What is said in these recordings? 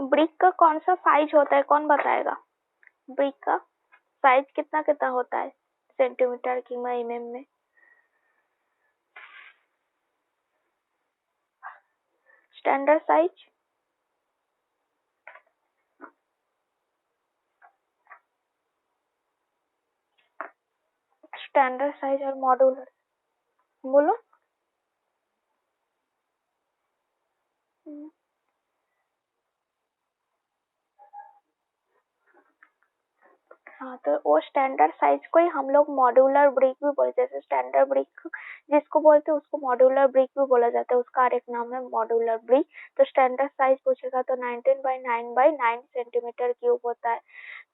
Brick का कौन सा साइज होता है, कौन बताएगा? ब्रिक का साइज कितना कितना होता है सेंटीमीटर की mm में? स्टैंडर्ड साइज, स्टैंडर्ड साइज और मॉड्यूलर, बोलो। हाँ, तो वो स्टैंडर्ड साइज को ही हम लोग मॉड्यूलर ब्रिक भी बोलते हैं। जैसे स्टैंडर्ड ब्रिक जिसको बोलते हैं उसको मॉड्यूलर ब्रिक भी बोला जाता है, उसका और एक नाम है मॉड्यूलर ब्रिक। तो स्टैंडर्ड साइज पूछेगा तो 19 बाई 9 बाई 9 सेंटीमीटर क्यूब होता है।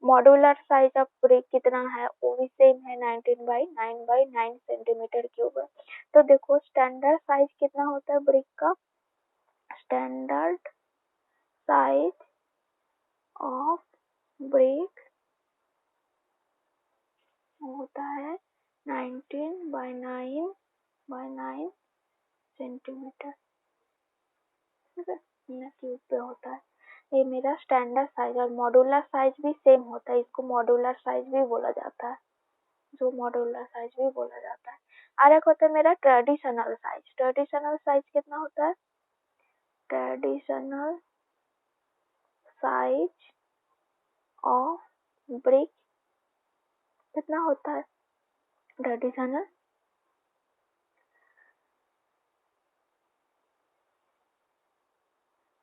मॉड्यूलर साइज ऑफ ब्रिक कितना है, वो भी सेम है, 19 बाई 9 बाई 9 सेंटीमीटर क्यूब है। तो देखो स्टैंडर्ड साइज कितना होता है ब्रिक का, स्टैंडर्ड साइज ऑफ ब्रिक होता है 19 बाई 9 बाई 9 सेंटीमीटर, ठीक है, क्यूब पे होता है। ये मेरा स्टैंडर्ड साइज। और मॉड्यूलर साइज भी सेम होता है, इसको मॉड्यूलर साइज भी बोला जाता है, जो मॉड्यूलर साइज भी बोला जाता है। और एक होता है मेरा ट्रेडिशनल साइज। ट्रेडिशनल साइज कितना होता है, ट्रेडिशनल साइज ऑफ ब्रिक कितना होता है, ट्रेडिशनल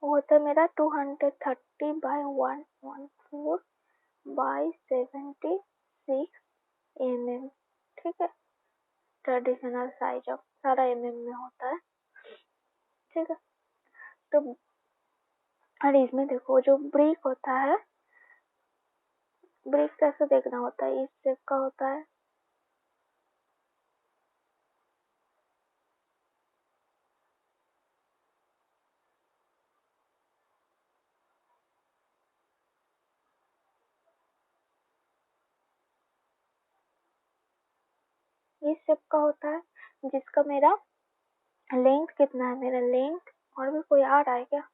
होता है मेरा 230 बाई 114 बाई 76 mm, ठीक है। ट्रेडिशनल साइज ऑफ सारा mm में होता है, ठीक है। तो और इसमें देखो जो ब्रिक होता है, ब्रिक कैसे देखना होता है, इस शेप का होता है, इस शेप का होता है, जिसका मेरा लेंथ कितना है, मेरा लेंथ, और भी कोई आ रहा है क्या,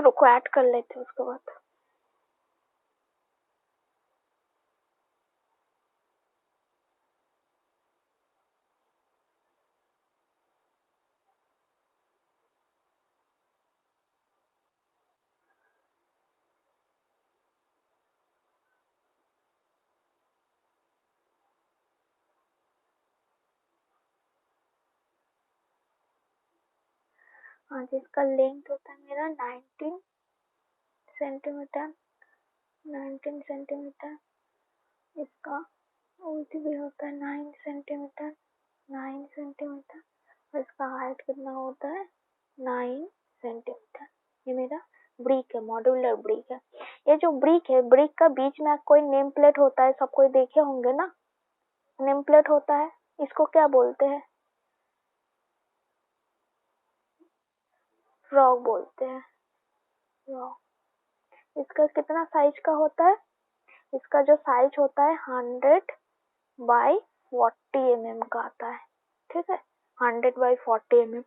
रुको ऐड कर लेते हैं उसके बाद। हाँ, जिसका लेंथ होता है मेरा 19 सेंटीमीटर, 19 सेंटीमीटर, इसका विड्थ भी होता है 9 सेंटीमीटर, 9 सेंटीमीटर, और इसका हाइट कितना होता है 9 सेंटीमीटर। ये मेरा ब्रिक है, मॉड्यूलर ब्रिक है। ये जो ब्रिक है, ब्रिक का बीच में कोई नेम प्लेट होता है, सब कोई देखे होंगे ना, नेम प्लेट होता है, इसको क्या बोलते हैं, फ्रॉग बोलते हैं, फ्रॉग। इसका कितना साइज का होता है, इसका जो साइज होता है 100 बाई 40 mm का आता है, ठीक है, 100 बाई 40 mm।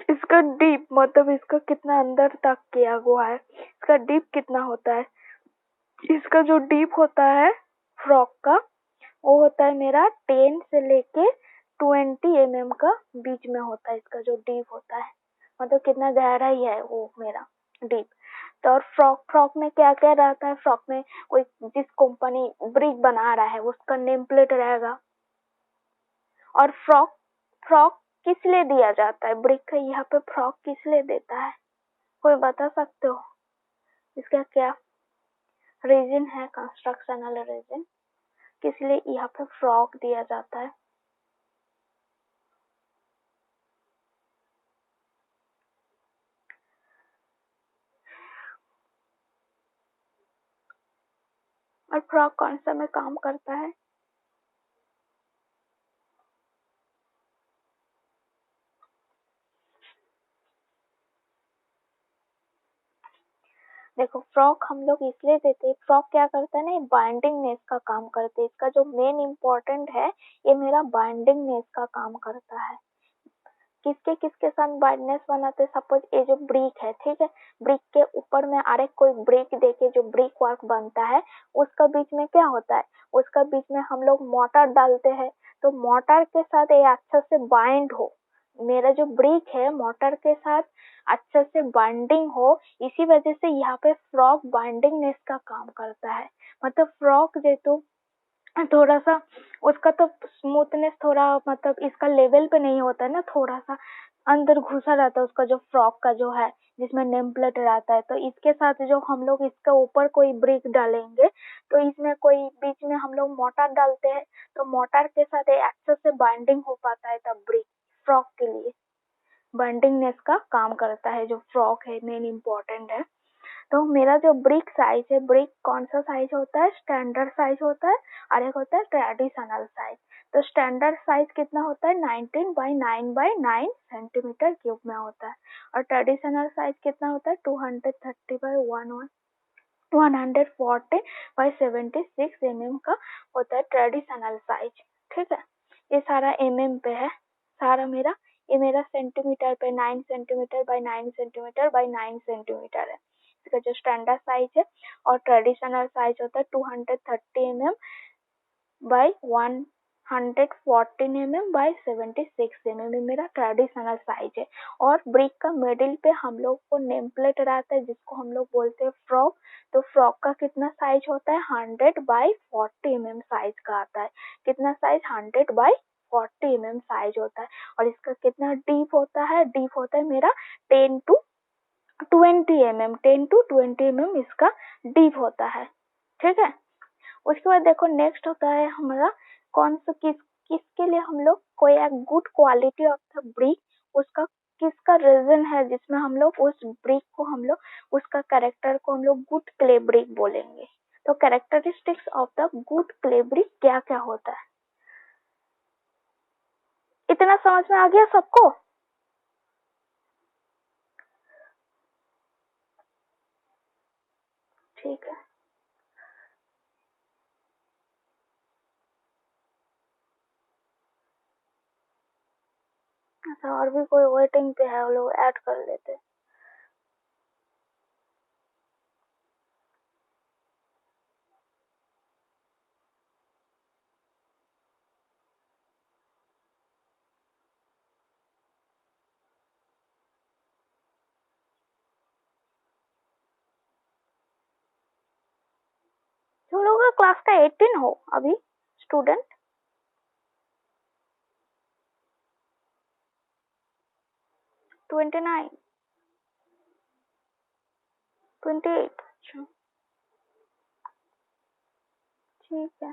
इसका डीप मतलब इसका कितना अंदर तक किया हुआ है, इसका डीप कितना होता है, इसका जो डीप होता है फ्रॉक का, वो होता है मेरा 10 से लेके 20 mm का बीच में होता है, इसका जो डीप होता है, मतलब कितना गहराई है वो मेरा डीप। तो और फ्रॉक में क्या क्या रहता है, फ्रॉक में कोई जिस कंपनी ब्रिक बना रहा है उसका नेम प्लेट रहेगा। और फ्रॉक किस लिए दिया जाता है, ब्रिक का यहाँ पे फ्रॉक किस लिए देता है, कोई बता सकते हो, इसका क्या रीजन है, कंस्ट्रक्शनल रीजन, किस लिए यहाँ पे फ्रॉक दिया जाता है? और फ्रॉक कौन सा में काम करता है? देखो फ्रॉक हम लोग इसलिए देते हैं, फ्रॉक क्या करता है ना, बाइंडिंगनेस का काम करते हैं, इसका जो मेन इम्पोर्टेंट है ये मेरा बाइंडिंगनेस का काम करता है। किसके किसके साथ बाइंडनेस बनाते हैं? सपोज ये जो ब्रिक है, ठीक है, ब्रिक के ऊपर में अरे कोई ब्रिक देके जो ब्रिक वर्क बनता है उसका बीच में क्या होता है, उसका बीच में हम लोग मोटर डालते हैं, तो मोटर के साथ ये अच्छे से बाइंड हो, मेरा जो ब्रिक है मोटर के साथ अच्छे से बाइंडिंग हो, इसी वजह से यहाँ पे फ्रॉग बाइंडिंगनेस का काम करता है। मतलब फ्रॉग जेतो थोड़ा सा उसका तो स्मूथनेस थोड़ा मतलब इसका लेवल पे नहीं होता है ना, थोड़ा सा अंदर घुसा रहता है उसका जो फ्रॉक का जो है जिसमें नेम प्लेट रहता है, तो इसके साथ जो हम लोग इसके ऊपर कोई ब्रिक डालेंगे तो इसमें कोई बीच में हम लोग मोटर डालते हैं, तो मोटर के साथ अच्छे से बाइंडिंग हो पाता है, तब ब्रिक फ्रॉक के लिए बाइंडिंगनेस का काम करता है। जो फ्रॉक है मेन इम्पोर्टेंट है। तो मेरा जो ब्रिक साइज है, ब्रिक कौन सा साइज होता है, स्टैंडर्ड साइज होता है और एक होता है ट्रेडिशनल साइज। तो स्टैंडर्ड साइज कितना होता है, 19 बाई 9 बाई 9 सेंटीमीटर क्यूब में होता है, और ट्रेडिशनल साइज कितना होता है 230 बाई 140 बाई 76 का होता है ट्रेडिशनल साइज। ठीक है, ये सारा पे है, सारा मेरा ये मेरा सेंटीमीटर पे 9 centimetre by 9 centimetre by 9 centimetre है, इसका जो स्टैंडर्ड साइज है। और ट्रेडिशनल साइज होता है 230 बाई 114 बाई 76 मेरा ट्रेडिशनल साइज है। और ब्रिक का मिडिल पे हम लोग को नेम प्लेट रहता है जिसको हम लोग बोलते हैं फ्रॉक, तो फ्रॉक का कितना साइज होता है 100 बाई 40 साइज का आता है। कितना साइज 100 बाई 40 साइज होता है। और इसका कितना डीप होता है, डीप होता है मेरा 10 टू 20 इसका डीप होता है। ठीक है, उसके बाद देखो नेक्स्ट होता है हमारा कौन सा किसके लिए हम लोग कोई एक good quality of the brick, उसका किसका रीजन है जिसमें हम लोग उस ब्रिक को हम लोग उसका कैरेक्टर को हम लोग गुड क्ले ब्रिक बोलेंगे। तो characteristics of the good clay brick क्या क्या होता है, इतना समझ में आ गया सबको? ठीक है, अच्छा और भी कोई वेटिंग पे है, वो लोग ऐड कर लेते हैं। जो लोग क्लास का 18 हो अभी स्टूडेंट, 29, 28, अच्छा ठीक है।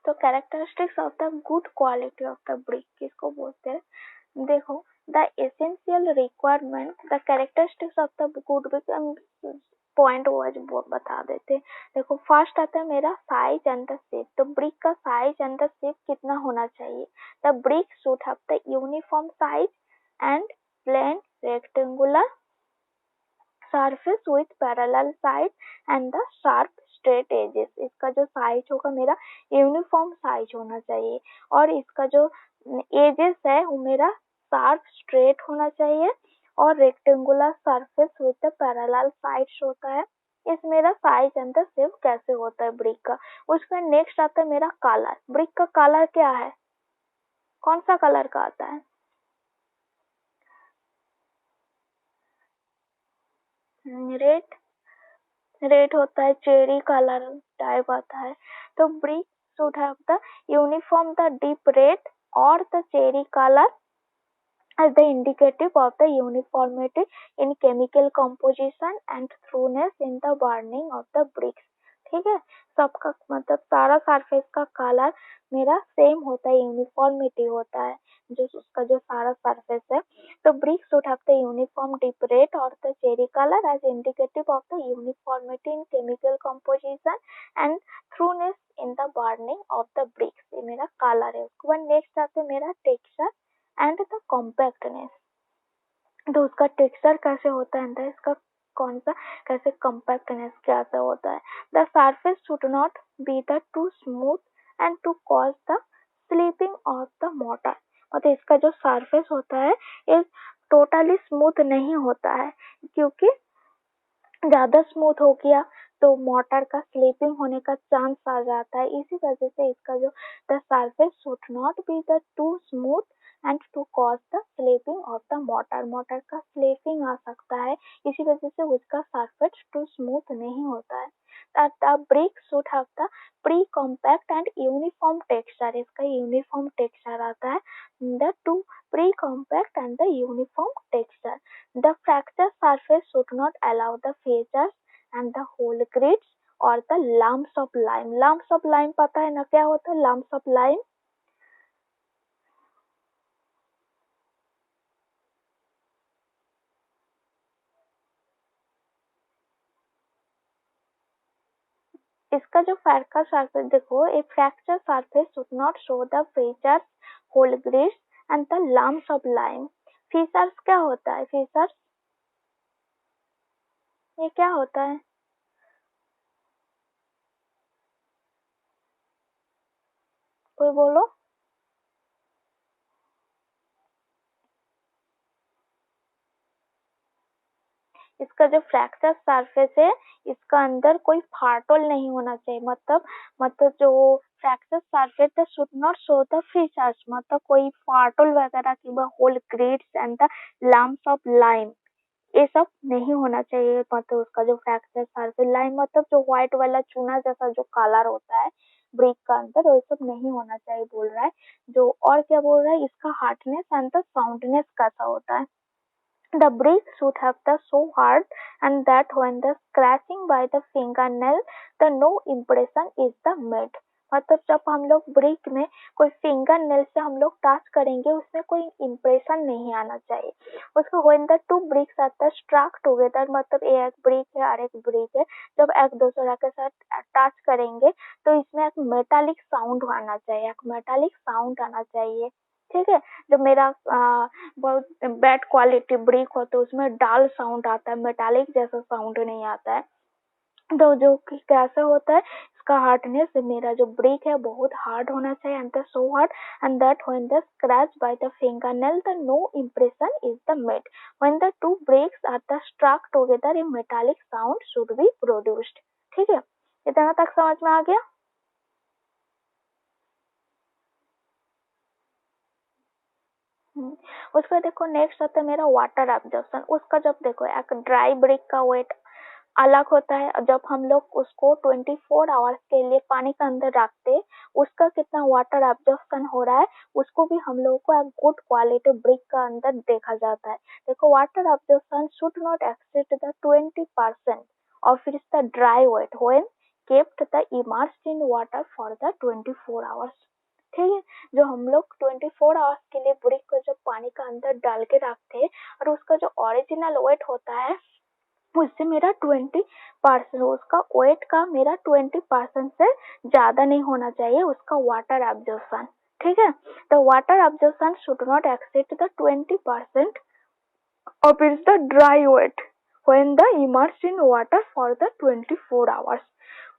तो characteristics of the good quality of the brick किसको बोलते हैं, देखो the essential requirement the characteristics of the good brick point wise बता देते। देखो फर्स्ट आता है मेरा साइज एंड द शेप, तो ब्रिक का साइज एंड द शेप कितना होना चाहिए, the brick should have the uniform size and plain rectangular surface with parallel side and the sharp straight edges. इसका जो साइज होगा मेरा यूनिफॉर्म साइज होना चाहिए, और इसका जो एजेस है वो मेरा शार्प स्ट्रेट होना चाहिए, और rectangular surface with parallel sides होता है। इस मेरा साइज एंड द शेप कैसे होता है ब्रिक का। उसमें नेक्स्ट आता है मेरा कलर, ब्रिक का कलर क्या है, कौन सा कलर का आता है, रेड, रेड होता है, चेरी कलर टाइप आता है। तो brick should have the uniform the deep red और the cherry colour as the indicative of the uniformity in chemical composition and thoroughness in the burning of the bricks। ठीक है, सबका मतलब सारा surface का कलर मेरा सेम होता है, यूनिफॉर्मिटी होता है जो उसका जो सारा सरफेस है। तो bricks should have the uniform deep red or the cherry color as indicative of the uniformity in chemical composition and thoroughness in the burning of the bricks। ये मेरा कलर है। उसके बाद नेक्स्ट आता है मेरा टेक्सचर एंड द कॉम्पैक्टनेस। तो उसका टेक्सचर कैसे होता है, इसका कौन सा कैसे कॉम्पैक्टनेस कैसे होता है। The surface should not be the too smooth and to cause the slipping of the mortar. मतलब इसका जो सरफेस होता है ये टोटली स्मूथ नहीं होता है, क्योंकि ज्यादा स्मूथ हो गया तो मोटर का स्लिपिंग होने का चांस आ जाता है। इसी वजह से इसका जो the surface should not be the too smooth and to cause the slipping of the mortar. Mortar का स्लिपिंग आ सकता है, इसी वजह से उसका सरफेस टू स्मूथ नहीं होता है। The brick should have the pre compact and uniform texture. इसका यूनिफॉर्म टेक्सचर आता है। The two pre compact and the uniform texture. The fracture surface should not allow the fissures and the hole grids or the lumps of lime। Lumps of lime पता है ना क्या होता है? Lumps of lime इसका जो fracture surface देखो, a fracture surface should not show the fissures, hole grids and the lumps of lime। fissures क्या होता है? fissures ये क्या होता है? कोई बोलो। इसका जो फ्रैक्चर सरफेस है इसका अंदर कोई फाटल नहीं होना चाहिए। मतलब जो फ्रैक्चर सरफेस है should not show the features, मतलब कोई फाटल वगैरह की hole grades and the lumps of lime ये सब नहीं होना चाहिए। मतलब उसका जो फ्रैक्चर सरफेस लाइम मतलब जो व्हाइट वाला चूना जैसा जो कलर होता है ब्रिक का अंदर, वो सब नहीं होना चाहिए बोल रहा है। जो और क्या बोल रहा है, इसका हार्डनेस एंड द साउंडनेस कैसा होता है। The brick should have the so hard and that when the scratching by the fingernail the no impression is the made। मतलब जब हम लोग ब्रिक में कोई फिंगर नेल से हम लोग टच करेंगे उसमें कोई इम्प्रेशन नहीं आना चाहिए। उसको when the two bricks are the struck together, मतलब एक ब्रिक है और एक ब्रिक है, जब एक दूसरे के साथ टच करेंगे तो इसमें एक मेटालिक साउंड आना चाहिए, एक मेटालिक साउंड आना चाहिए। ठीक है, जब मेरा बहुत बैड क्वालिटी ब्रिक हो तो उसमें डाल साउंड आता है, मेटालिक जैसा साउंड नहीं आता है। तो जो कि कैसा होता है इसका हार्डनेस, मेरा जो ब्रिक है बहुत हार्ड होना चाहिए and the so hard and that when the scratch by the fingernail the no impression is the made. When the two bricks are the struck together a metallic sound should be produced. ठीक है, इतना तक समझ में आ गया। उसका देखो next आता है मेरा वाटर एब्जॉर्प्शन। उसका जब देखो एक ड्राई ब्रिक का वेट अलग होता है, जब हम लोग उसको 24 आवर्स के लिए पानी के अंदर रखते उसका कितना वाटर एब्जॉर्प्शन हो रहा है उसको भी हम लोगों को एक गुड क्वालिटी ब्रिक का अंदर देखा जाता है। देखो water absorption should not exceed the 20% of its dry weight when kept the immersed in water for the 24 hours. ठीक है, जो हम लोग 24 आवर्स के लिए ब्रिक को जब पानी का अंदर डाल के रखते हैं और उसका जो ओरिजिनल वेट होता है उससे मेरा 20% उसका वेट का मेरा 20% से ज्यादा नहीं होना चाहिए उसका वाटर एब्जॉर्प्शन। ठीक है, the water absorption should not exceed the 20% of its the dry weight when the immersed in water for the 24 hours।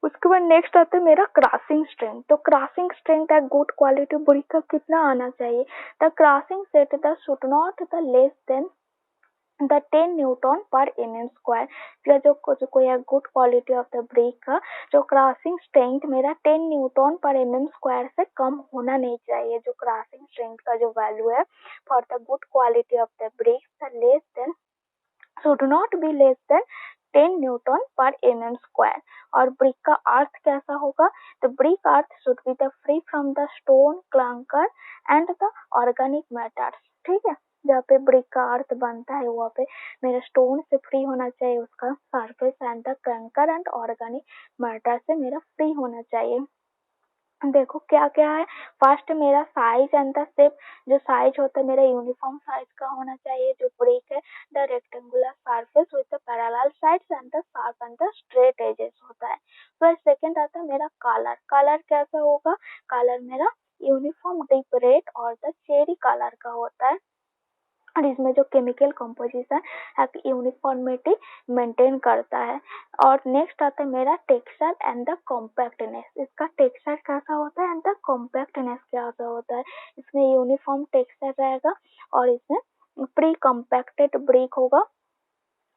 उसके बाद नेक्स्ट आता है मेरा क्रशिंग स्ट्रेंथ। तो क्रशिंग स्ट्रेंथ एक गुड क्वालिटी ब्रिक का कितना आना चाहिए। The crushing set the should not the less then the 10 newton per mm square. जो कोई good quality of the brick का जो क्रशिंग स्ट्रेंथ मेरा 10 न्यूटन पर mm स्क्वायर से कम होना नहीं चाहिए। जो क्रशिंग स्ट्रेंथ का जो वैल्यू है for the good quality of the brick the less then should not be less than 10 newton per mm square. और ब्रिक का अर्थ कैसा होगा, the brick earth should be the free from the stone clunker and the organic matters। ठीक है, जहाँ पे brick का अर्थ बनता है वहाँ पे मेरे स्टोन से फ्री होना चाहिए, उसका सरफेस एंड द कंकर एंड ऑर्गेनिक मैटर से मेरा फ्री होना चाहिए। देखो क्या क्या है, फर्स्ट मेरा साइज एंड द शेप, जो साइज होता है मेरा यूनिफॉर्म साइज का होना चाहिए। जो ब्रिक है the rectangular surface with the parallel sides and the sharp and the straight edges होता है। फिर सेकंड आता है मेरा कलर, कलर कैसा होगा, कलर मेरा यूनिफॉर्म डीप रेड और द चेरी कलर का होता है, और इसमें जो केमिकल कंपोजिशन है यूनिफॉर्मिटी मेंटेन करता है। और नेक्स्ट आता है मेरा टेक्सचर एंड द कॉम्पैक्टनेस, इसका टेक्सचर कैसा होता है एंड द कॉम्पैक्टनेस कैसा होता है। इसमें यूनिफॉर्म टेक्सचर रहेगा और इसमें प्री कॉम्पैक्टेड ब्रिक होगा,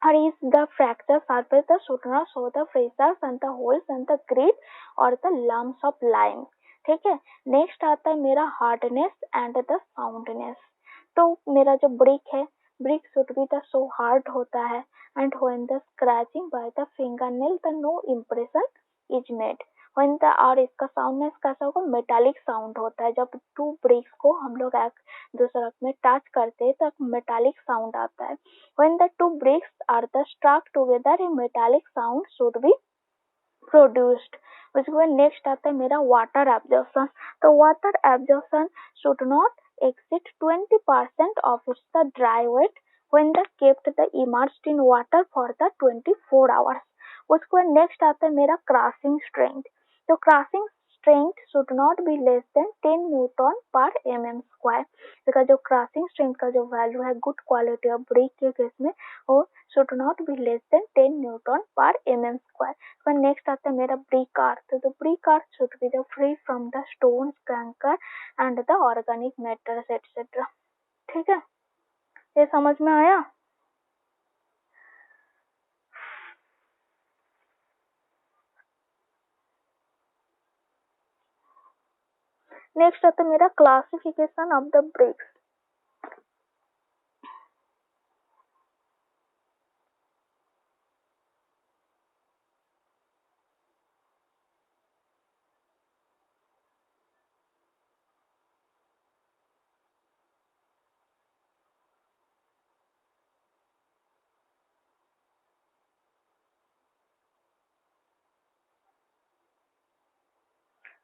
और इस the fracture surface the should not show the fissures and the holes and the grit और the lumps of lime। ठीक है, नेक्स्ट आता है मेरा हार्डनेस एंड द साउंडनेस। तो मेरा जो ब्रिक है, brick should be the so hard होता है and when the scratching by the fingernail the no impression is made. When the, और इसका साउंडनेस कैसा होगा, मेटालिक साउंड होता है। जब टू ब्रिक्स को हम लोग एक दूसरे में टच करते हैं तो मेटालिक साउंड आता है। When the two bricks are the struck together, a metallic sound should be produced। उसके बाद नेक्स्ट आता है मेरा वाटर एब्जॉर्प्शन। तो water absorption should not exceed 20% of its dry weight when the kept the immersed in water for the 24 hours। उसके बाद next आता है मेरा क्रशिंग स्ट्रेंथ। तो crushing strength should not be less than 10 newton per mm square. इसका जो crushing strength का जो वैल्यू है गुड क्वालिटी ऑफ ब्रिक के केस में वो should not be less than 10 newton per mm square. फिर नेक्स्ट आता है मेरा ब्रिक अर्थ। तो brick earth should be the free from the stone, कंकर and the organic matters etcetera. ठीक है, ये समझ में आया। नेक्स्ट आता है मेरा classification of the bricks.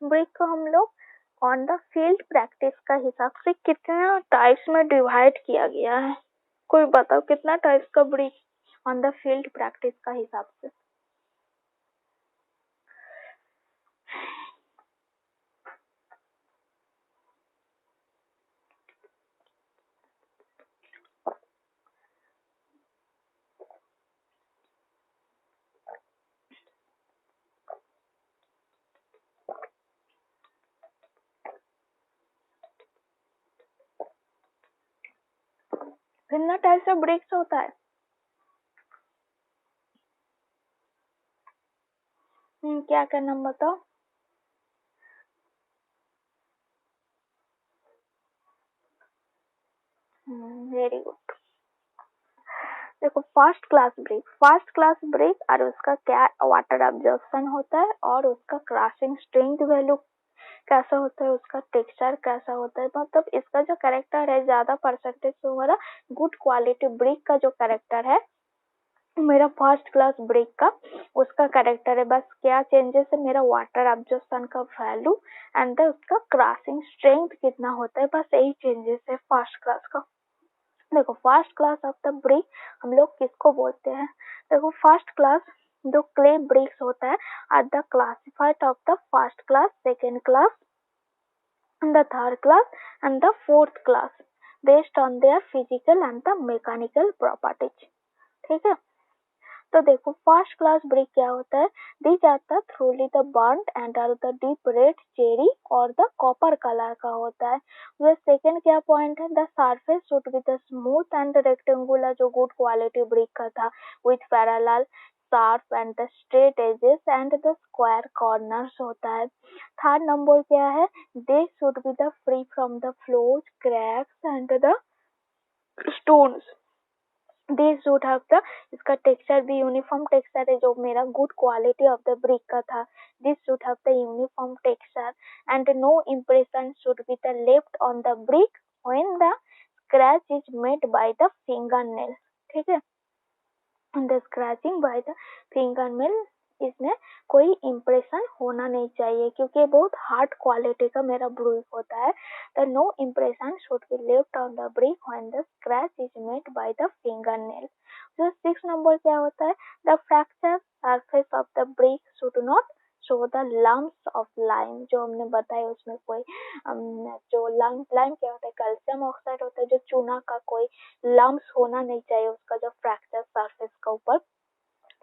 Brick को हम लोग ऑन द फील्ड प्रैक्टिस का हिसाब से कितना टाइप्स में डिवाइड किया गया है, कोई बताओ कितना टाइप्स का brick on the field practice का हिसाब से। कितना टाइप्स ऑफ ब्रिक्स होता है? क्या क्या नाम बताओ। Very good. देखो फर्स्ट क्लास ब्रिक और उसका क्या वाटर एब्जॉर्प्शन होता है और उसका क्रशिंग स्ट्रेंथ वैल्यू कैसा होता है, उसका टेक्सचर कैसा होता है, मतलब इसका जो कैरेक्टर है ज्यादा परसेंटेज से हमारा गुड क्वालिटी ब्रिक का जो कैरेक्टर है मेरा फर्स्ट क्लास ब्रिक का उसका कैरेक्टर है। बस क्या चेंजेस है, मेरा वाटर एब्जॉर्प्शन का वैल्यू एंड उसका क्रशिंग स्ट्रेंथ कितना होता है, बस यही चेंजेस है फर्स्ट क्लास का। देखो first class of the brick हम लोग किसको बोलते हैं, देखो फर्स्ट क्लास जो क्ले ब्रिक्स होता है are the classified of the first class, second class and the third class and the fourth class based on their physical and the mechanical properties। ठीक है, तो देखो फर्स्ट क्लास ब्रिक क्या होता है, this are the thoroughly the burned and are the deep red cherry और the copper colour का होता है। वह सेकंड क्या पॉइंट है, the surface should be the smooth and rectangular, जो गुड क्वालिटी ब्रिक का था with parallel sharp and the straight edges and the square corners होता है। थर्ड नंबर क्या है, they should be the free from the flaws, cracks and the stones. This should have the, इसका texture भी uniform texture है जो मेरा good quality of the brick का था। This should have the uniform texture and no impression should be the left on the brick when the scratch is made by the fingernail, ठीक है। The scratching by the fingernail, इसमें कोई impression होना नहीं चाहिए क्योंकि बहुत हार्ड क्वालिटी का मेरा ब्रूक होता है। The no impression should be left on the brick when the scratch is made by the fingernail. जो 6 नंबर क्या होता है, the fracture surface of the brick should not show the lumps of lime, जो हमने बताया उसमें कोई जो लाइम क्या होता है, कैल्शियम ऑक्साइड होता है, जो चूना का कोई लम्प्स होना नहीं चाहिए उसका जो फ्रैक्चर सरफेस का ऊपर।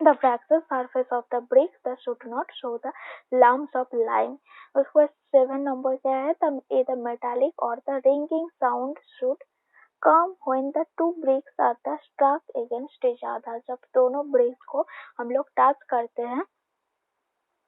The fracture surface of the brick that should not show the lumps of lime। उसको 7 नंबर क्या है, the metallic or the ringing sound should come when the two bricks are the struck against each other। जब दोनों BRICS को हम लोग touch करते हैं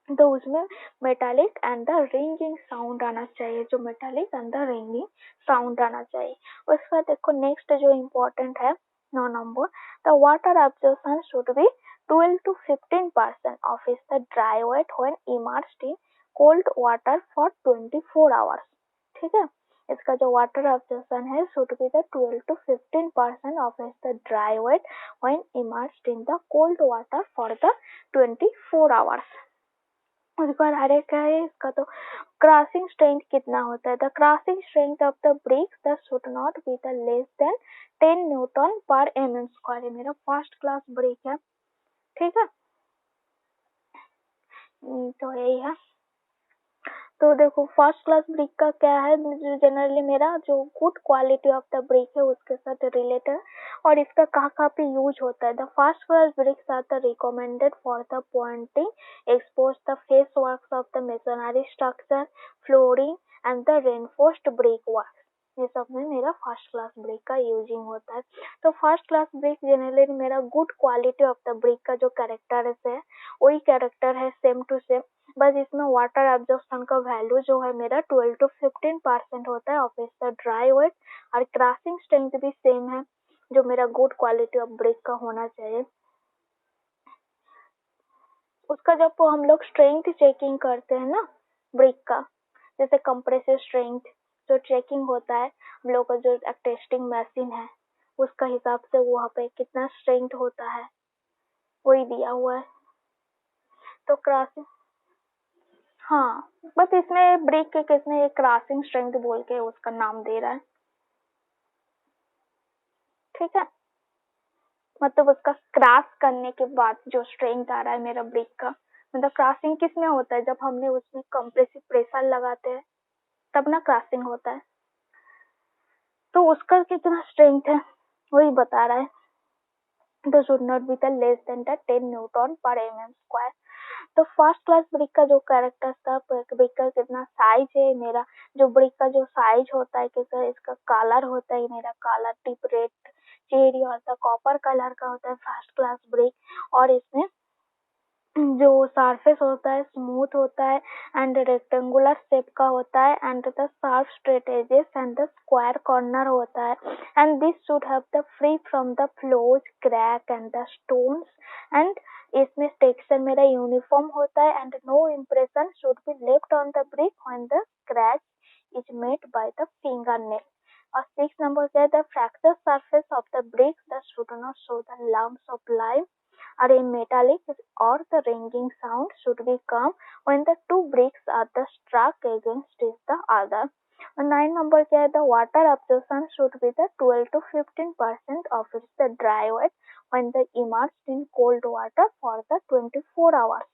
तो उसमें metallic and the ringing sound आना चाहिए, जो metallic and the ringing sound आना चाहिए। उसके बाद देखो नेक्स्ट जो इम्पोर्टेंट है 9 number, the water absorption should be 12 to 15% of is the dry wet when immersed in cold water for 24 hours, ठीक है। इसका जो वाटर एब्जॉर्प्शन है should be the 12 to 15% of is the dry wet when immersed in the cold water for the 24 hours। उसके बाद हर एक क्या है इसका, तो क्रशिंग स्ट्रेंथ कितना होता है, the crushing strength of the bricks the should not be the less than 10 newton per mm square. ये मेरा फर्स्ट क्लास ब्रिक है, ठीक है। तो यही है। तो देखो फर्स्ट क्लास ब्रिक का क्या है, जनरली मेरा जो good quality of the brick है उसके साथ रिलेटेड, और इसका कहाँ पे यूज होता है। The first class bricks are the recommended for the pointing expose the face works of the masonry structure, flooring and the reinforced brick work. ये सब में मेरा फर्स्ट क्लास ब्रिक का यूजिंग होता है। तो फर्स्ट क्लास ब्रिक जनरली मेरा good quality of the brick का जो कैरेक्टर है वही कैरेक्टर है सेम टू सेम, बस इसमें वाटर एब्जॉर्प्शन का वैल्यू जो है मेरा 12 to 15% होता है ऑफ द ड्राई वेट, और क्रशिंग स्ट्रेंथ भी सेम है जो मेरा गुड क्वालिटी ऑफ ब्रिक का होना चाहिए। उसका जब हम लोग स्ट्रेंथ चेकिंग करते हैं ना ब्रिक का, जैसे कंप्रेसिव स्ट्रेंथ जो चेकिंग होता है हम लोग का जो टेस्टिंग मशीन है उसका हिसाब से वहाँ पे कितना स्ट्रेंथ होता है वही दिया हुआ है। तो क्रशिंग, हाँ बस इसमें ब्रिक के किसने क्रशिंग स्ट्रेंथ बोल के उसका नाम दे रहा है, ठीक है। मतलब उसका क्रैश करने के बाद जो स्ट्रेंथ आ रहा है मेरा ब्रिक का, मतलब क्रशिंग किस में होता है, जब हमने उसमें कंप्रेसिव प्रेशर लगाते हैं तब ना क्रशिंग होता है। तो उसका कितना स्ट्रेंथ है वही बता रहा है। तो should not be the less then the 10 newton per mm square. तो फर्स्ट क्लास ब्रिक का जो कैरेक्टर था, ब्रिक का कितना साइज है मेरा, जो ब्रिक का जो साइज होता है कैसा, इसका कलर होता है मेरा कलर टिप रेड चेरी और कॉपर कलर का होता है फर्स्ट क्लास ब्रिक, और इसमें जो सरफेस होता है स्मूथ होता है एंड रेक्टेंगुलर शेप का होता है and the sharp straight edges and the square corner होता है, and this should have the free from the flaws crack and the stones, and इसमें टेक्सचर मेरा यूनिफॉर्म होता है and no impression should be left on the brick when the scratch is made by the fingernail. और 6 number क्या है, the fracture surface of the brick that should not show the lumps of lime or a metallic, or the ringing sound should be come when the two bricks are the struck against the other। 9 number क्या है, the water absorption should be the 12 to 15% of its the dry wet when the immersed in cold water for the 24 hours।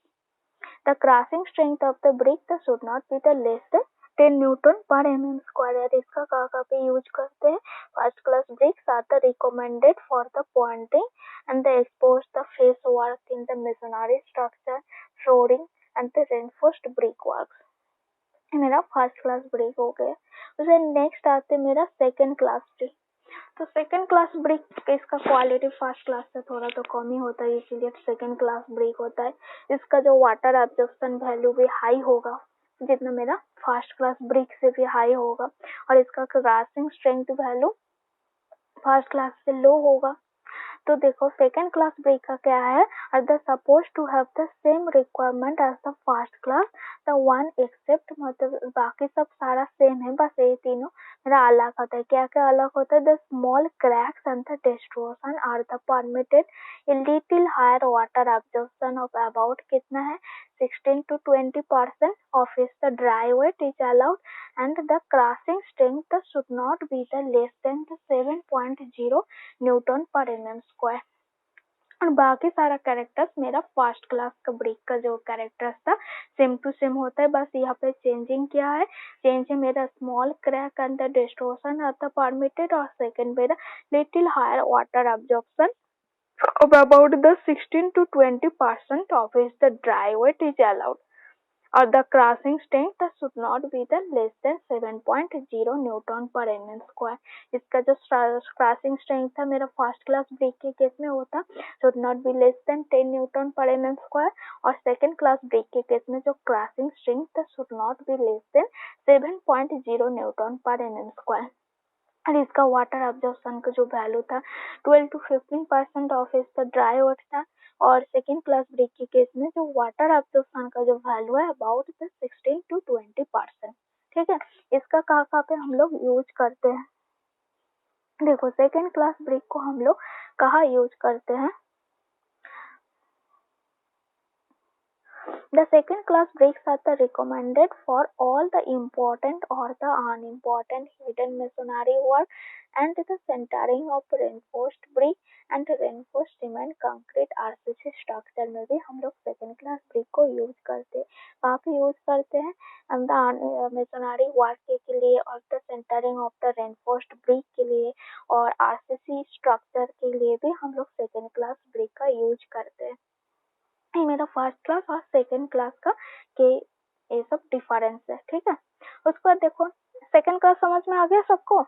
The crushing strength of the brick should not be the less than 10 newton per mm square. इसका कहाँ पे use करते हैं, first class bricks are the recommended for the pointing and the expose the face work in the masonry structure, flooring and the reinforced brick work. मेरा first class brick हो गया। उसे next आते मेरा सेकेंड क्लास ब्रिक। तो second class brick इसका quality first class से थोड़ा तो कम ही होता है, इसीलिए सेकेंड क्लास ब्रिक होता है। इसका जो वाटर एब्जॉर्प्शन वैल्यू भी हाई होगा जितना मेरा फर्स्ट क्लास ब्रिक से भी हाई होगा, और इसका crushing strength value first class से लो होगा। तो देखो सेकेंड क्लास ब्रेक का क्या है, are the suppose to have the same requirement as the first class the one except, मतलब बाकी सब सारा सेम है, बस ये तीनों मेरा अलग होता है। क्या क्या अलग होता है, the small cracks and the distortion are the permitted, a little higher water absorption of about कितना है 16 to 20% of its dry weight is allowed, and the crushing strength should not be the less than the 7.0 newton per mm square. और बाकी सारा characters मेरा first class का break का जो characters था सेम टू सेम होता है, बस यहाँ पे चेंजिंग क्या है, चेंज है मेरा small crack and the distortion of the permitted, और सेकंड मेरा little higher water absorption of about the 16 to 20% of which the dry weight is allowed, or the crushing strength should not be the less than 7.0 newton per mm square. इसका जो crushing strength था मेरा first class break के case में होता should not be less than 10 newton per mm square, और second class break के case में जो crushing strength should not be less than 7.0 newton per mm square. और इसका वाटर एब्जॉर्प्शन का जो वैल्यू था 12 to 15% ऑफ इसका ड्राई वेट था, और सेकेंड क्लास ब्रेक के केस में जो वाटर एब्जॉर्प्शन का जो वैल्यू है अबाउट 16 to 20%। ठीक है, इसका कहाँ पे हम लोग यूज करते हैं, देखो सेकेंड क्लास ब्रेक को हम लोग कहाँ यूज करते हैं। The second class breaks are recommended for all the important or the unimportant hidden masonry work and the centering of reinforced brick and reinforced cement concrete RCC structure में भी हम लोग second class brick को use करते हैं। कहाँ पे use करते हैं, masonry work के लिए, और the centering of the reinforced brick के लिए, और RCC structure के लिए भी हम लोग second class brick का यूज करते हैं। ये मेरा फर्स्ट क्लास और सेकंड क्लास का के ये सब डिफरेंस है। ठीक है, उसके बाद देखो सेकंड क्लास समझ में आ गया सबको।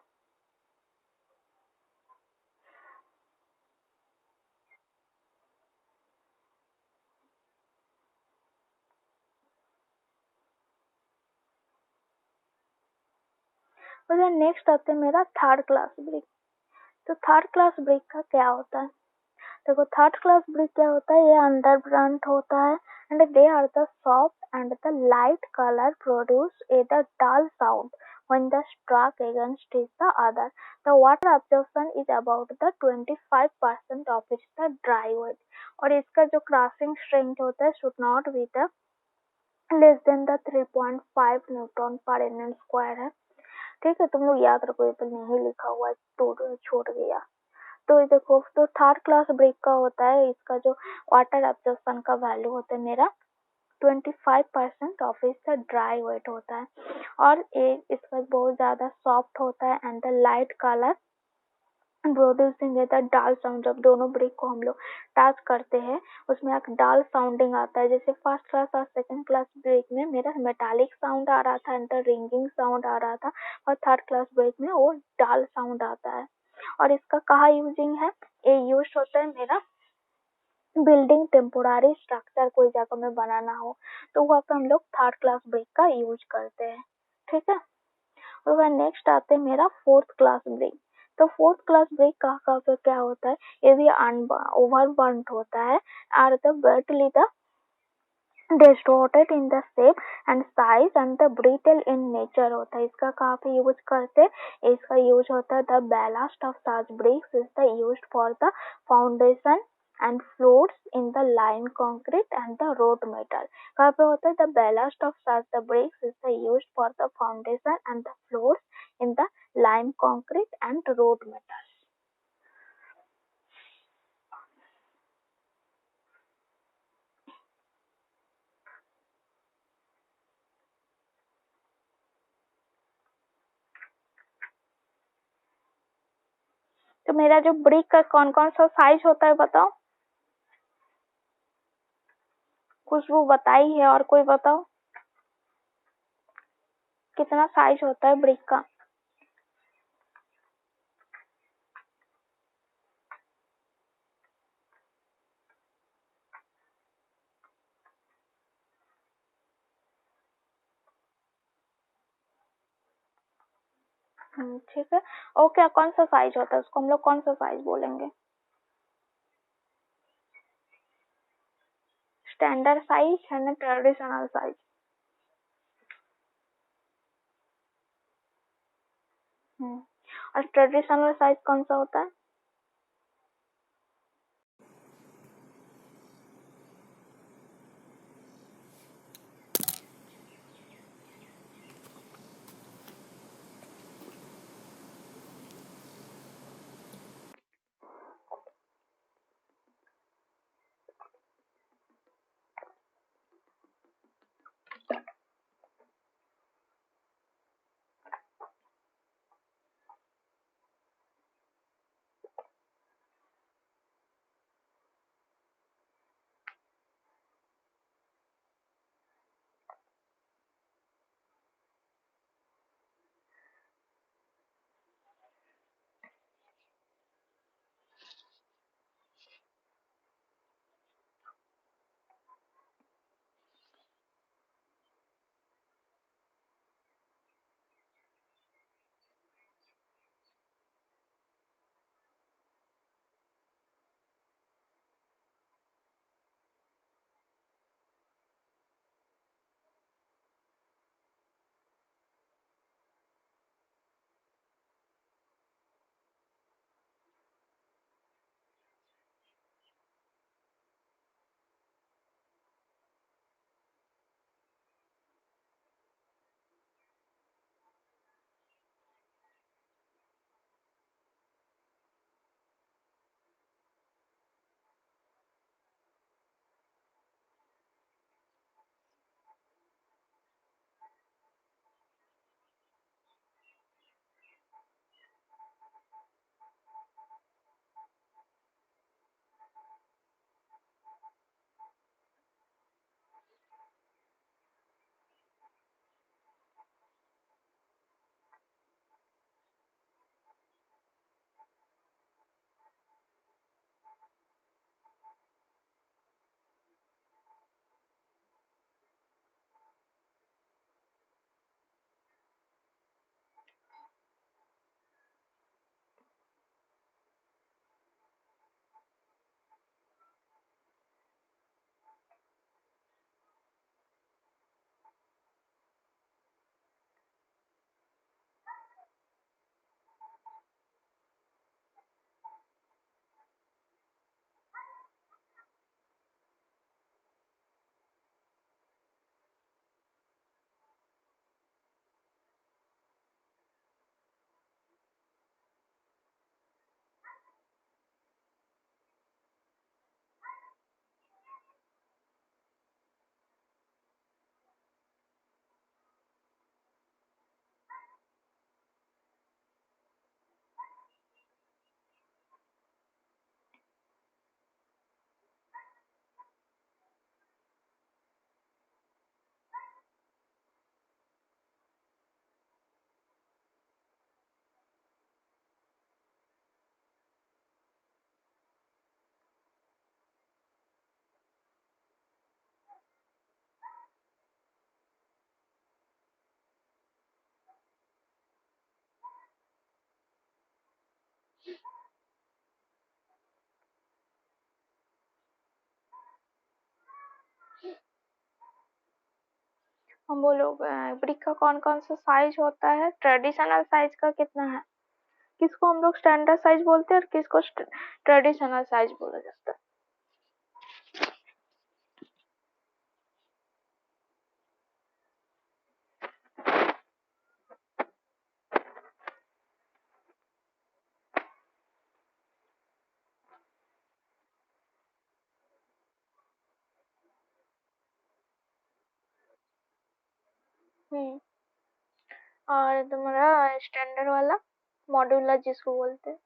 तो नेक्स्ट आते हैं मेरा थर्ड क्लास ब्रेक। तो थर्ड क्लास ब्रेक का क्या होता है, देखो थर्ड क्लास ब्रेक क्या होता है, ये अंडरब्रंट होता है and they are the soft and the light color produce a the dull sound when the struck against the other. The water absorption is about the 25% of its the dry weight, और इसका जो crushing strength होता है should not be the less than the 3.5 Newton per mm square है। ठीक है, तुम लोग याद रखो, ये पर नहीं लिखा हुआ है तो छूट गया। तो देखो तो थर्ड क्लास ब्रेक का होता है, इसका जो वाटर एब्जॉर्प्शन का वैल्यू होता है मेरा 25% ऑफ इसका ड्राई वेट होता है, और इसका बहुत ज्यादा सॉफ्ट होता है and the light colour producing the डाल साउंड। जब दोनों ब्रेक को हम लोग टच करते हैं उसमें एक डाल साउंडिंग आता है, जैसे फर्स्ट क्लास और सेकंड क्लास ब्रेक में मेरा मेटालिक साउंड आ रहा था एंड द रिंगिंग साउंड आ रहा था, और थर्ड क्लास ब्रेक में वो डाल साउंड आता है। और इसका कहाँ यूजिंग है, ये यूज होता है मेरा बिल्डिंग टेम्पोररी स्ट्रक्चर कोई जगह में बनाना हो तो वहाँ पे हम लोग थर्ड क्लास ब्रेक का यूज करते हैं। ठीक है, तो नेक्स्ट आते हैं मेरा फोर्थ क्लास ब्रेक। तो फोर्थ क्लास ब्रेक कहाँ पे क्या होता है, ये भी ओवरबर्न होता है, are the badly the distorted in the shape and size and the brittle in nature होता है। इसका कहाँ पे यूज करते हैं, इसका यूज होता है the ballast of such bricks is the used for the foundation and floors in the lime concrete and the road metal। कहाँ पे होता है, the ballast of such the bricks is the used for the foundation and the floors in the lime concrete and road metal। तो मेरा जो brick का कौन कौन सा साइज होता है बताओ, खुशबू बताई है और कोई बताओ कितना साइज होता है ब्रिक का। ठीक है, ओके, कौन सा साइज होता है उसको हम लोग कौन सा साइज बोलेंगे। स्टैंडर्ड साइज है ट्रेडिशनल साइज। और ट्रेडिशनल साइज कौन सा होता है? हम बोलो ब्रिक का कौन कौन सा साइज होता है? ट्रेडिशनल साइज का कितना है? किसको हम लोग स्टैंडर्ड साइज बोलते हैं और किसको ट्रेडिशनल साइज बोला जाता है? और तुम्हारा स्टैंडर्ड वाला मॉड्यूलर जिसको बोलते हैं?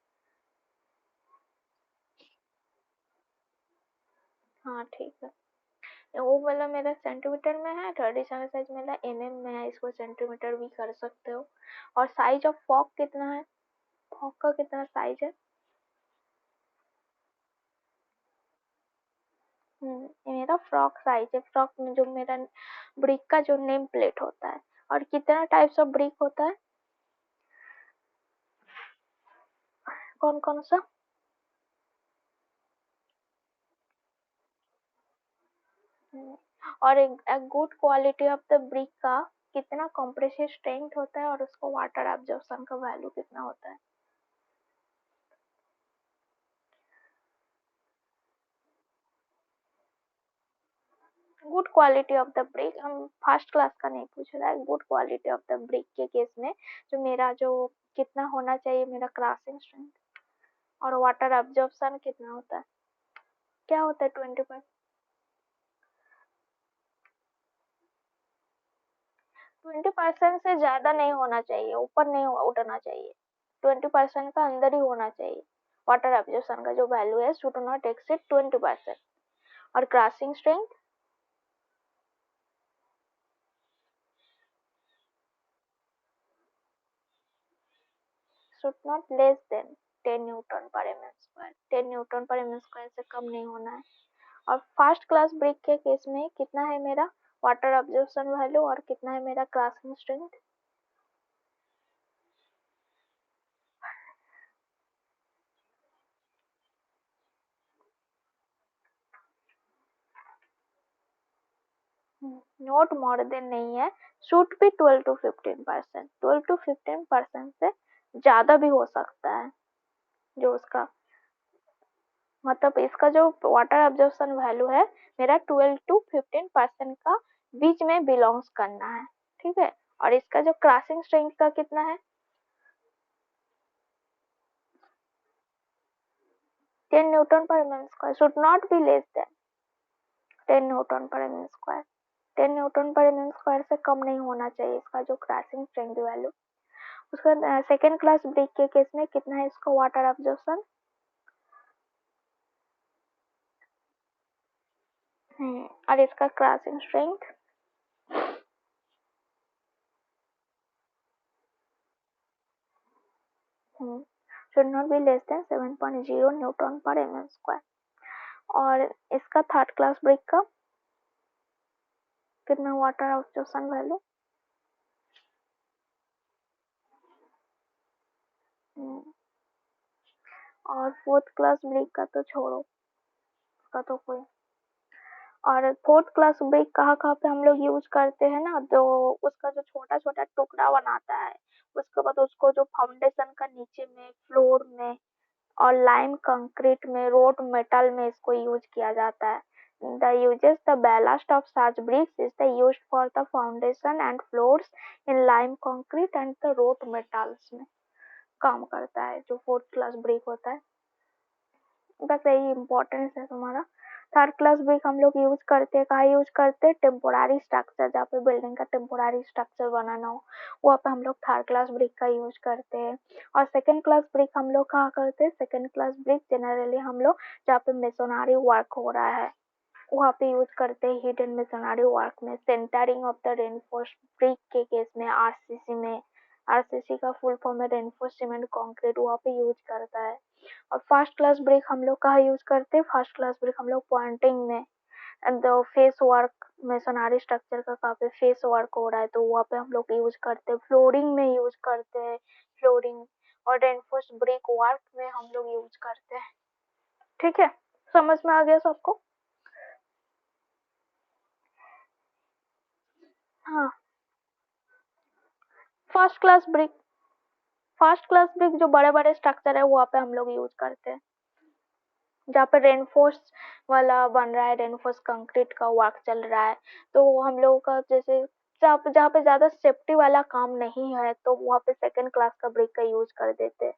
हाँ ठीक है। वो वाला मेरा सेंटीमीटर में है, ट्रेडिशनल साइज मेरा में है, इसको सेंटीमीटर भी कर सकते हो। और साइज ऑफ फॉक कितना है? फॉक का कितना साइज है? ये मेरा फ्रॉक साइज है। फ्रॉक में जो मेरा ब्रिक का जो नेम प्लेट होता है। और कितना टाइप्स ऑफ ब्रिक होता है? कौन कौन सा? और एक good quality of the brick का कितना कंप्रेसिव स्ट्रेंथ होता है और उसको वाटर एब्जॉर्प्शन का वैल्यू कितना होता है? Good quality of the brick, हम फर्स्ट क्लास का नहीं पूछ रहा है, good quality of the brick के केस में जो मेरा जो कितना होना चाहिए मेरा क्रशिंग स्ट्रेंथ और वाटर एब्जॉर्प्शन कितना होता है? क्या होता है 20%? 20% से ज्यादा नहीं होना चाहिए, ऊपर नहीं उठना चाहिए, 20% का अंदर ही होना चाहिए। वाटर एब्जॉर्प्शन का जो वैल्यू है शुड नॉट एक्सीड 20%। और crushing strength should not less than 10 newton per M square, 10 newton per M square से कम नहीं होना है। और फर्स्ट क्लास ब्रिक के केस में कितना है मेरा वाटर एब्जॉर्प्शन वैल्यू और कितना है मेरा crushing strength? Not more than नहीं है, शुड बी 12 to 15%, 12 to 15% से ज्यादा भी हो सकता है। जो उसका मतलब इसका जो वाटर एब्जॉर्प्शन वैल्यू है मेरा 12 to 15% का बीच में बिलोंग्स करना है, ठीक है। और इसका जो क्रशिंग स्ट्रेंथ का कितना है? 10 newton per M square, should not be less than 10 newton per M square, 10 newton per M square से कम नहीं होना चाहिए इसका जो क्रशिंग स्ट्रेंथ वैल्यू। उसका सेकेंड क्लास ब्रिक के केस में कितना है इसका वाटर एब्जॉर्प्शन? और इसका crushing strength should not be less than 7.0 newton per M square. और इसका थर्ड क्लास ब्रिक का कितना वाटर एब्जॉर्प्शन वैल्यू? और फोर्थ क्लास ब्रिक का तो छोड़ो, उसका तो कोई। और फोर्थ क्लास ब्रिक कहाँ कहाँ पे हम लोग यूज करते हैं ना, तो उसका जो छोटा छोटा टुकड़ा बनाता है उसके बाद उसको जो फाउंडेशन का नीचे में फ्लोर में और लाइम कंक्रीट में रोड मेटल में इसको यूज किया जाता है। The ballast of such bricks is the used for the foundation and floors in lime concrete and the road metals में काम करता है जो फोर्थ क्लास ब्रिक होता है। बस यही इम्पोर्टेंस है तुम्हारा। थर्ड क्लास ब्रिक हम लोग यूज करते हैं, कहाँ यूज करते हैं? टेम्पोरारी स्ट्रक्चर, जहाँ पे बिल्डिंग का टेम्पोरारी स्ट्रक्चर बनाना हो वहाँ पे हम लोग थर्ड क्लास ब्रिक का यूज करते हैं। और सेकंड क्लास ब्रिक हम लोग कहाँ करते हैं? सेकंड क्लास ब्रिक जनरली हम लोग जहाँ पे मेसोनरी वर्क हो रहा है वहाँ पे यूज करते हैं। हिडन मेसोनरी वर्क में centering of the reinforced brick के केस में आरसीसी में, आरसीसी का फुल फॉर्म है रेनफोर्स्ड सीमेंट कंक्रीट, वहाँ पे यूज करता है। और फर्स्ट क्लास ब्रिक हम लोग कहाँ यूज करते हैं? फर्स्ट क्लास ब्रिक हम लोग पॉइंटिंग में and face work masonry structure का कहाँ पे फेस वर्क हो रहा है तो वहाँ पे हम लोग यूज करते हैं। फ्लोरिंग में यूज करते हैं, फ्लोरिंग और रेनफोर्स्ड ब्रिक वर्क में हम लोग यूज करते हैं। ठीक है, समझ में आ गया सबको? हाँ, first class brick, first class brick जो बड़े बड़े स्ट्रक्चर है वहाँ पे हम लोग यूज करते हैं जहाँ पे रेनफोर्स वाला बन रहा है, रेनफोर्स कंक्रीट का वर्क चल रहा है तो हम लोगों का जैसे जहाँ पे ज्यादा सेफ्टी वाला काम नहीं है तो वहाँ पे सेकंड क्लास का ब्रिक का यूज कर देते हैं।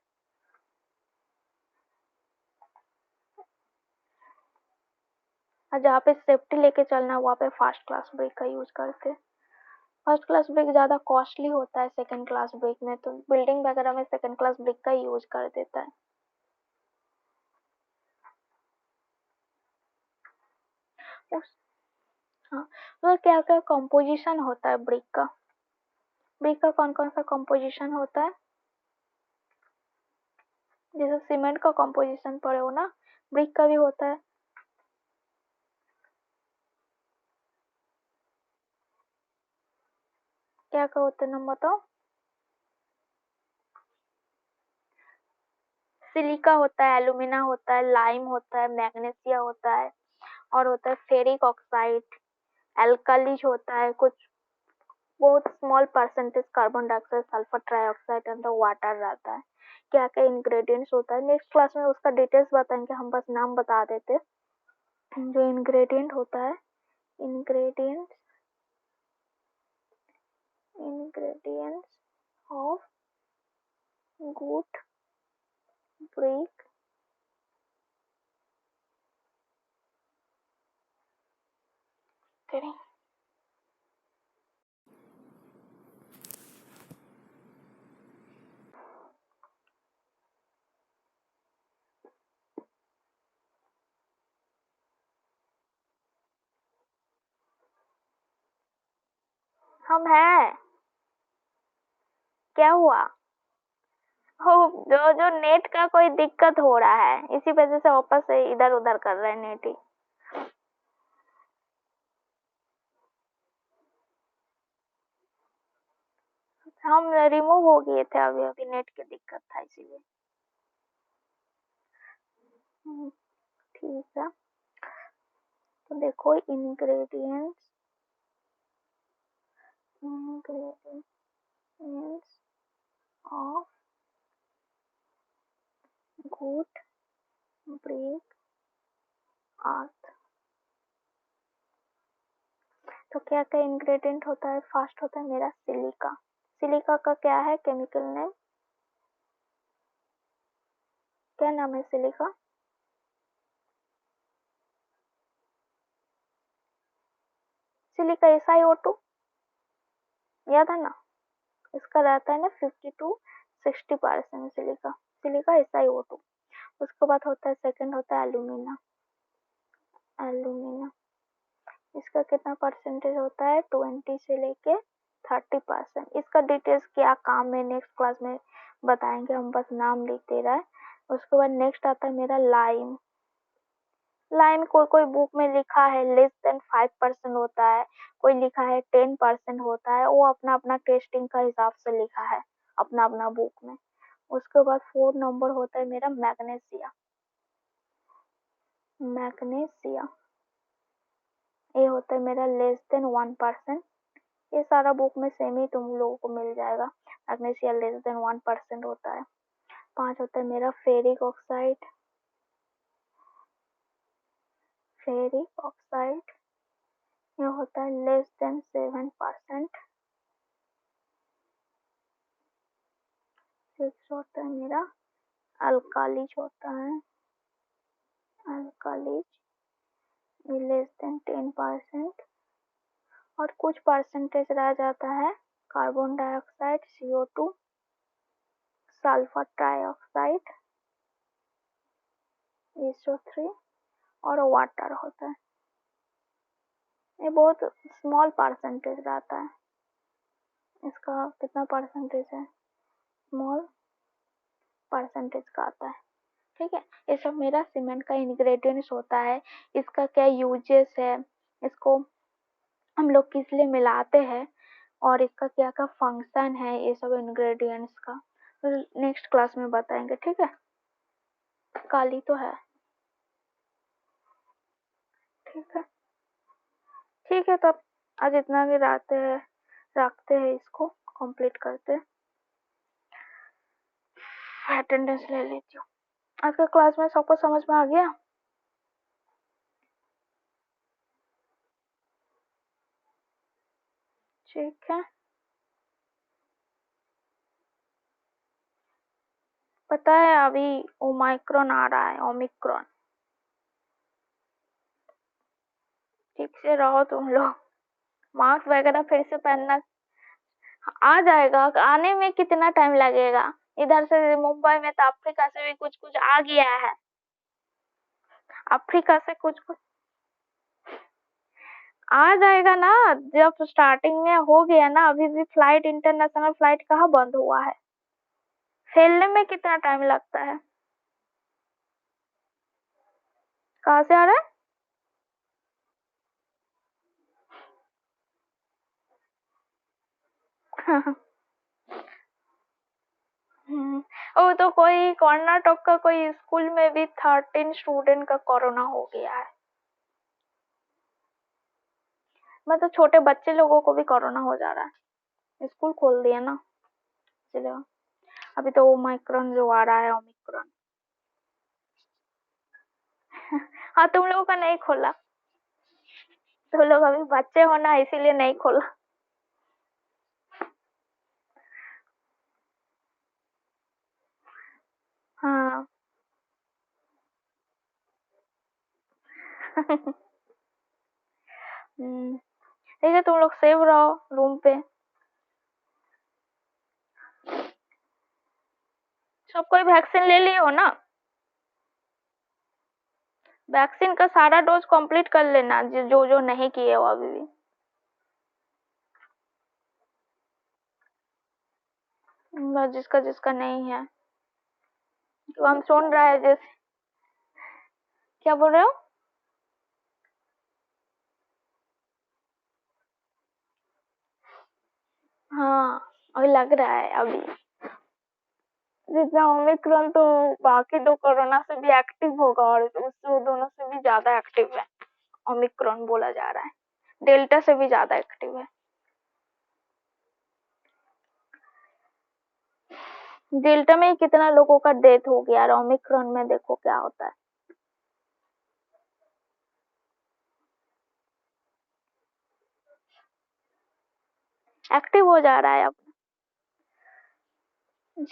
और जहाँ पे सेफ्टी लेके चलना है वहाँ पे फर्स्ट क्लास ब्रिक का यूज करते हैं। फर्स्ट क्लास ब्रिक ज्यादा कॉस्टली होता है सेकंड क्लास ब्रिक में, तो बिल्डिंग वगैरह में सेकंड क्लास ब्रिक का यूज कर देता है। उस हाँ, तो क्या क्या कंपोजिशन होता है ब्रिक का? ब्रिक का कौन कौन सा कंपोजिशन होता है? जैसे सीमेंट का कंपोजिशन पढ़े हो ना, ब्रिक का भी होता है। क्या क्या होते हैं नाम बताओ? सिलिका होता है, एल्यूमिना होता है, लाइम होता है, मैग्नीशिया होता है और होता है फेरिक ऑक्साइड, एल्कालीज होता है, कुछ बहुत small percentage carbon dioxide, sulphur trioxide and water रहता है। क्या क्या इंग्रेडिएंट्स होता है नेक्स्ट क्लास में उसका डिटेल्स बताएंगे, हम बस नाम बता देते। जो इंग्रेडिएंट होता है, ingredients ingredients of good brick करें। हम हैं, क्या हुआ? हो, जो जो नेट का कोई दिक्कत हो रहा है, इसी वजह से वापस से इधर उधर कर रहे हैं नेट ही। हम रिमूव हो गए थे, अभी अभी नेट की दिक्कत था इसीलिए। ठीक है, तो देखो इंग्रेडिएंट्स ऑफ गुड ब्रेक अर्थ। तो क्या क्या इंग्रेडिएंट होता है? फर्स्ट होता है मेरा सिलिका। सिलिका का क्या है केमिकल नेम? क्या नाम है सिलिका? सिलिका SiO2, याद है ना? इसका रहता है ना 50 to 60% सिलिका, सिलिका SiO2। उसके बाद होता है सेकंड होता है एल्यूमिना। एल्यूमिना इसका कितना परसेंटेज होता है? 20 से लेके 30%। इसका डिटेल्स क्या काम है नेक्स्ट क्लास में बताएंगे, हम बस नाम लिख दे रहा है। उसके बाद नेक्स्ट आता है मेरा लाइम। लाइम कोई कोई बुक में लिखा है लेस देन 5% होता है, कोई लिखा है 10% होता है, वो अपना अपना टेस्टिंग का हिसाब से लिखा है अपना अपना बुक में। उसके बाद 4 नंबर होता है मेरा मैग्नीशिया। मैग्नीशिया ये होता है मेरा लेस देन 1%। ये सारा बुक में सेम ही तुम लोगों को मिल जाएगा। मैग्नीशिया लेस देन 1% होता है। 5 होता है मेरा फेरिक ऑक्साइड। फेरिक ऑक्साइड ये होता है लेस देन 7%। 6 होता है मेरा अल्कालीज होता है। अल्कालीज ये लेस देन 10%। और कुछ परसेंटेज रह जाता है carbon dioxide, CO2, sulphur trioxide, SO3 और वाटर होता है। ये बहुत स्मॉल परसेंटेज रहता है। इसका कितना परसेंटेज है? स्मॉल परसेंटेज का आता है। ठीक है, ये सब मेरा सीमेंट का इंग्रेडिएंट्स होता है। इसका क्या यूजेस है, इसको हम लोग किस लिए मिलाते हैं, और इसका क्या क्या फंक्शन है, ये सब इंग्रेडिएंट्स का तो नेक्स्ट क्लास में बताएंगे। ठीक है, काली तो है। ठीक है, ठीक है, तब आज इतना भी रखते हैं, इसको कंप्लीट करते हैं। अटेंडेंस ले लेती हूँ। आज का क्लास में सबको समझ में आ गया? ठीक है, पता है अभी ओमाइक्रॉन आ रहा है, ओमिक्रॉन। ठीक से रहो तुम लोग, मास्क वगैरह फिर से पहनना। आ जाएगा, आने में कितना टाइम लगेगा? इधर से मुंबई में तो अफ्रीका से भी कुछ कुछ आ गया है। अफ्रीका से कुछ कुछ आ जाएगा ना, जब स्टार्टिंग में हो गया ना। अभी भी फ्लाइट, इंटरनेशनल फ्लाइट कहाँ बंद हुआ है? फैलने में कितना टाइम लगता है? कहाँ से आ रहा है? वो तो कोई कर्नाटक का कोई स्कूल में भी 13 स्टूडेंट का कोरोना हो गया है। मतलब छोटे बच्चे लोगों को भी कोरोना हो जा रहा है, स्कूल खोल दिए ना इसलिए। अभी तो ओमिक्रॉन जो आ रहा है, ओमिक्रॉन। हाँ, तुम लोगों का नहीं खोला, तुम लोग अभी बच्चे हो ना, इसीलिए नहीं खोला। हाँ। ठीक है, तुम लोग सेफ रहो रूम पे। सब कोई वैक्सीन ले लिए हो ना? वैक्सीन का सारा डोज कंप्लीट कर लेना, जो जो नहीं किए हो अभी भी। बस जिसका जिसका नहीं है, तो हम सुन रहा है जैसे। क्या बोल रहे हो? हाँ, अभी लग रहा है अभी। जितना ओमिक्रॉन तो बाकी दो कोरोना से भी एक्टिव होगा, और उससे दोनों से भी ज्यादा एक्टिव है। ओमिक्रॉन बोला जा रहा है, डेल्टा से भी ज्यादा एक्टिव है। डेल्टा में ही कितना लोगों का डेथ हो गया, और ओमिक्रॉन में देखो क्या होता है। एक्टिव हो जा रहा है अब।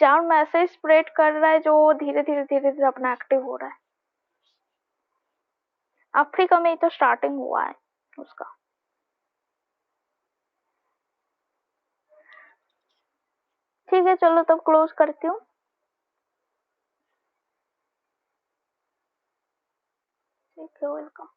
जहाँ मैसेज स्प्रेड कर रहा है, जो धीरे धीरे धीरे धीरे अपना एक्टिव हो रहा है। अफ्रीका में ही तो स्टार्टिंग हुआ है उसका। ठीक है, चलो तब क्लोज करती हूँ। ठीक है, वेलकम।